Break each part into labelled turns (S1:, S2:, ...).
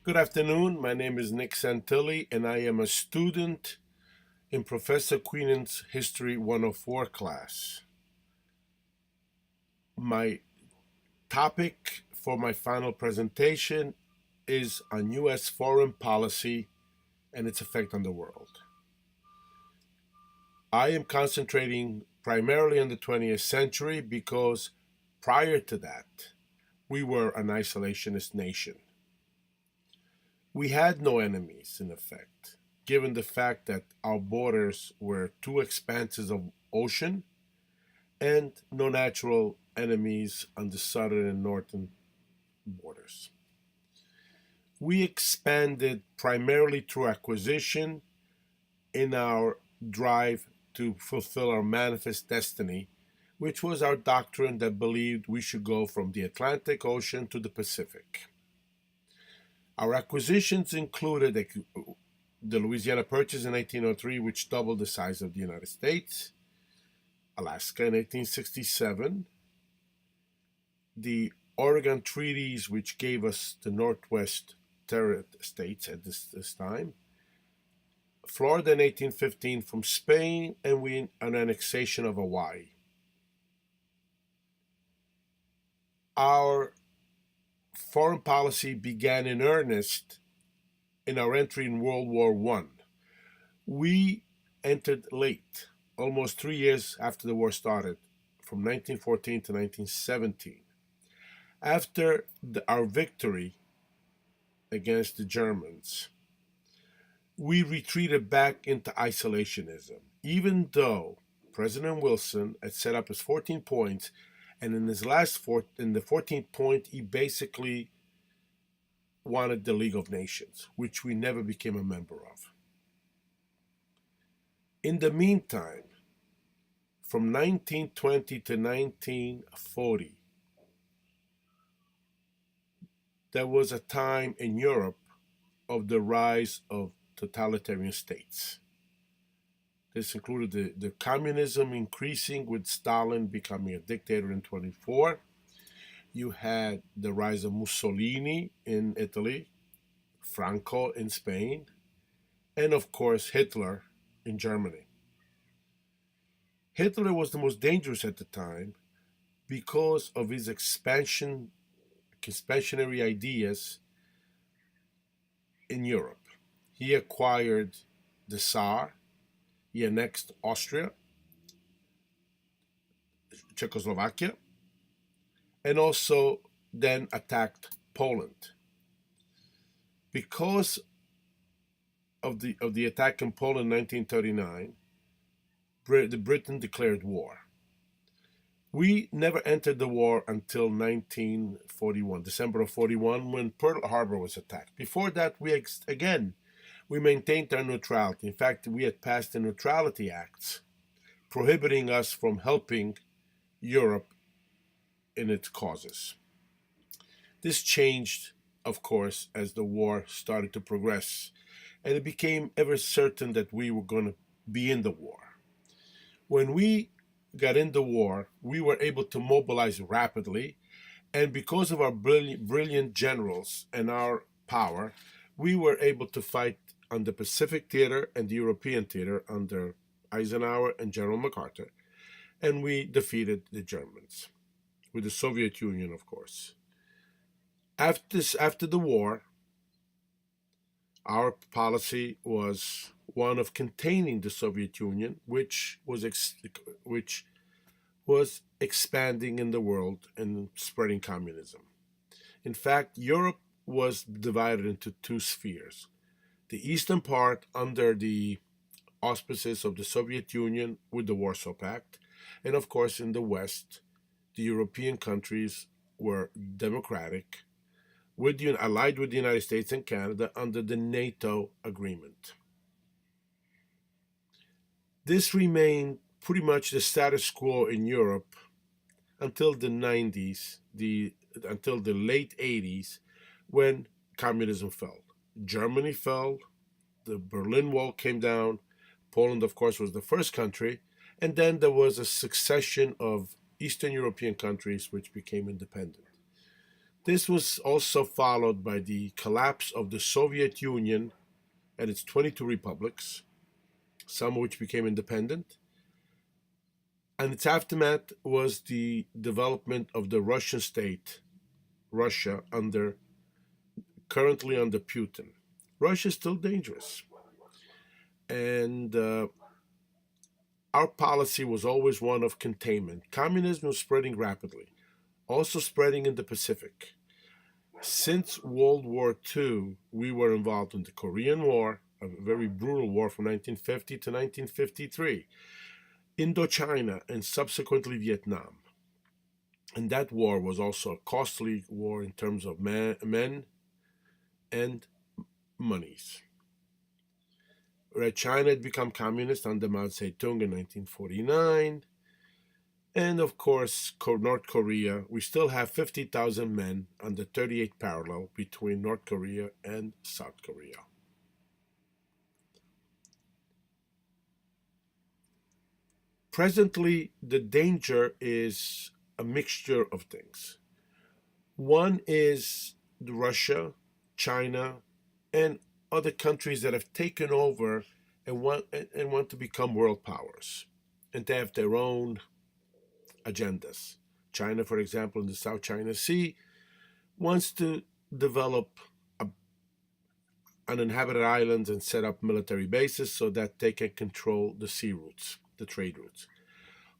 S1: Good afternoon. My name is Nick Santilli, and I am a student in Professor Queenan's History 104 class. My topic for my final presentation is on U.S. foreign policy and its effect on the world. I am concentrating primarily on the 20th century because prior to that, we were an isolationist nation. We had no enemies, in effect, given the fact that our borders were two expanses of ocean and no natural enemies on the southern and northern borders. We expanded primarily through acquisition in our drive to fulfill our manifest destiny, which was our doctrine that believed we should go from the Atlantic Ocean to the Pacific. Our acquisitions included the Louisiana Purchase in 1803, which doubled the size of the United States, Alaska in 1867, the Oregon treaties, which gave us the Northwest states at this time, Florida in 1815 from Spain, and an annexation of Hawaii. Our foreign policy began in earnest in our entry in World War I. We entered late, almost 3 years after the war started, from 1914 to 1917. After our victory against the Germans, we retreated back into isolationism, even though President Wilson had set up his 14 points, and in his in the 14th point, he basically wanted the League of Nations, which we never became a member of. In the meantime, from 1920 to 1940, there was a time in Europe of the rise of totalitarian states. This included the communism increasing with Stalin becoming a dictator in 1924. You had the rise of Mussolini in Italy, Franco in Spain, and of course Hitler in Germany. Hitler was the most dangerous at the time because of his expansionary ideas in Europe. He acquired the Tsar. He annexed Austria, Czechoslovakia, and also then attacked Poland. Because of the attack in Poland in 1939, Britain declared war. We never entered the war until 1941, December of 41, when Pearl Harbor was attacked. Before that, we maintained our neutrality. In fact, we had passed the neutrality acts prohibiting us from helping Europe in its causes. This changed, of course, as the war started to progress, and it became ever certain that we were going to be in the war. When we got in the war, we were able to mobilize rapidly, and because of our brilliant generals and our power, we were able to fight on the Pacific theater and the European theater under Eisenhower and General MacArthur, and we defeated the Germans, with the Soviet Union, of course. After the war, our policy was one of containing the Soviet Union, which was expanding in the world and spreading communism. In fact, Europe was divided into two spheres. The eastern part under the auspices of the Soviet Union with the Warsaw Pact, and of course in the west, the European countries were democratic, allied with the United States and Canada under the NATO agreement. This remained pretty much the status quo in Europe until the 90s, until the late 80s, when communism fell. Germany fell, the Berlin Wall came down, Poland, of course, was the first country, and then there was a succession of Eastern European countries which became independent. This was also followed by the collapse of the Soviet Union and its 22 republics, some of which became independent. And its aftermath was the development of the Russian state, Russia, currently under Putin. Russia is still dangerous. And our policy was always one of containment. Communism was spreading rapidly, also spreading in the Pacific. Since World War II, we were involved in the Korean War, a very brutal war from 1950 to 1953, Indochina, and subsequently Vietnam. And that war was also a costly war in terms of men and monies. Where China had become communist under Mao Zedong in 1949. And of course, North Korea, we still have 50,000 men on the 38th parallel between North Korea and South Korea. Presently, the danger is a mixture of things. One is Russia, China, and other countries that have taken over and want to become world powers and to have their own agendas. China, for example, in the South China Sea, wants to develop uninhabited islands and set up military bases so that they can control the sea routes, the trade routes.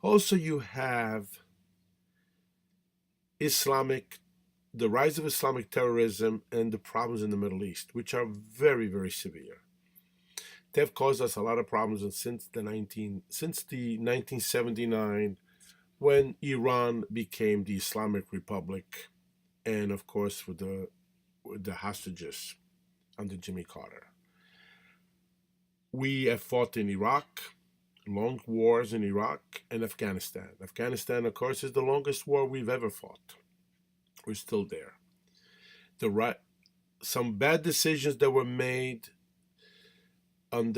S1: Also, you have the rise of Islamic terrorism and the problems in the Middle East, which are very, very severe. They've caused us a lot of problems since the 1979, when Iran became the Islamic Republic, and of course with the hostages under Jimmy Carter. We have fought in Iraq, long wars in Iraq and Afghanistan. Afghanistan, of course, is the longest war we've ever fought. We're still there. Some bad decisions that were made have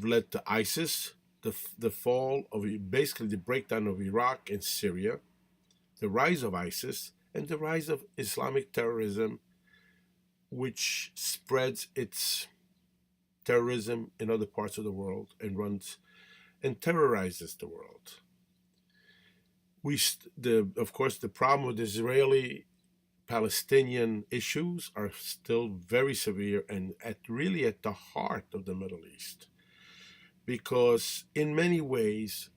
S1: led to ISIS, the fall of, basically the breakdown of Iraq and Syria, the rise of ISIS, and the rise of Islamic terrorism, which spreads its terrorism in other parts of the world and terrorizes the world. Of course, the problem with Israeli-Palestinian issues are still very severe and really at the heart of the Middle East. Because in many ways,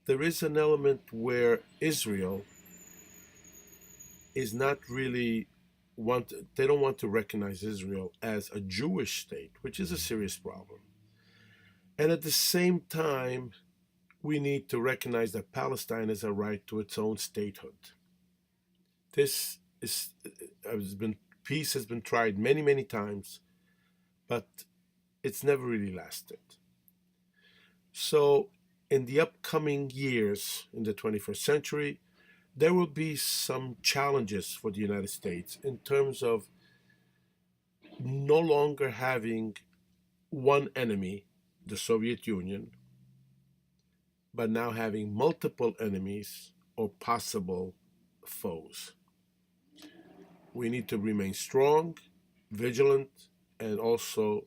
S1: there is an element where Israel is not really they don't want to recognize Israel as a Jewish state, which is a serious problem. And at the same time, we need to recognize that Palestine has a right to its own statehood. Peace has been tried many, many times, but it's never really lasted. So in the upcoming years in the 21st century, there will be some challenges for the United States in terms of no longer having one enemy, the Soviet Union, but now having multiple enemies or possible foes. We need to remain strong, vigilant, and also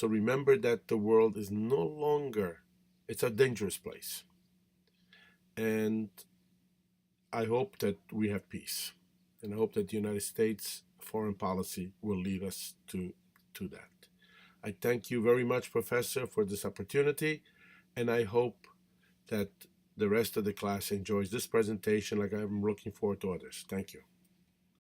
S1: remember that the world is no longer, it's a dangerous place. And I hope that we have peace. And I hope that the United States foreign policy will lead us to that. I thank you very much, Professor, for this opportunity. And I hope that the rest of the class enjoys this presentation like I'm looking forward to others. Thank you.